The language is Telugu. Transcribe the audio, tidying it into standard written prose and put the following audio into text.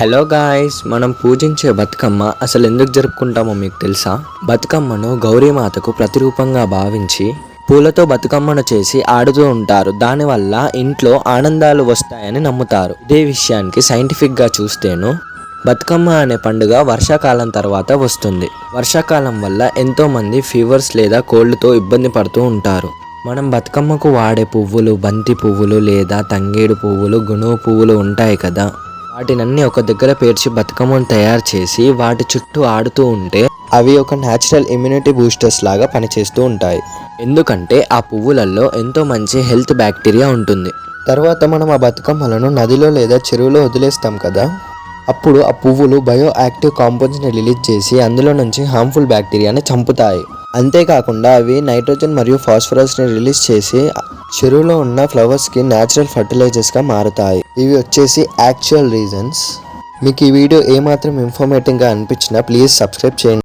హలో గాయ్స్, మనం పూజించే బతుకమ్మ అసలు ఎందుకు జరుపుకుంటామో మీకు తెలుసా? బతుకమ్మను గౌరీమాతకు ప్రతిరూపంగా భావించి పూలతో బతుకమ్మను చేసి ఆడుతూ ఉంటారు. దానివల్ల ఇంట్లో ఆనందాలు వస్తాయని నమ్ముతారు. ఇదే విషయానికి సైంటిఫిక్గా చూస్తేను బతుకమ్మ అనే పండుగ వర్షాకాలం తర్వాత వస్తుంది. వర్షాకాలం వల్ల ఎంతో మంది ఫీవర్స్ లేదా కోల్డ్తో ఇబ్బంది పడుతూ ఉంటారు. మనం బతుకమ్మకు వాడే పువ్వులు బంతి పువ్వులు లేదా తంగేడు పువ్వులు, గునుగు పువ్వులు ఉంటాయి కదా, వాటినన్నీ ఒక దగ్గర పేర్చి బతుకమ్మను తయారు చేసి వాటి చుట్టూ ఆడుతూ ఉంటే అవి ఒక న్యాచురల్ ఇమ్యూనిటీ బూస్టర్స్ లాగా పనిచేస్తూ ఉంటాయి. ఎందుకంటే ఆ పువ్వులలో ఎంతో మంచి హెల్త్ బ్యాక్టీరియా ఉంటుంది. తర్వాత మనం ఆ బతుకమ్మలను నదిలో లేదా చెరువులో వదిలేస్తాం కదా, అప్పుడు ఆ పువ్వులు బయో యాక్టివ్ కాంపౌండ్స్ని రిలీజ్ చేసి అందులో నుంచి హార్మ్ఫుల్ బ్యాక్టీరియాని చంపుతాయి. అంతేకాకుండా అవి నైట్రోజన్ మరియు ఫాస్ఫరస్ని రిలీజ్ చేసి చెరువులో ఉన్న ఫ్లవర్స్కి న్యాచురల్ ఫర్టిలైజర్స్గా మారుతాయి. ఇవి వచ్చేసి యాక్చువల్ రీజన్స్. మీకు ఈ వీడియో ఏమాత్రం ఇన్ఫర్మేటివ్గా అనిపించినా ప్లీజ్ సబ్స్క్రైబ్ చేయండి.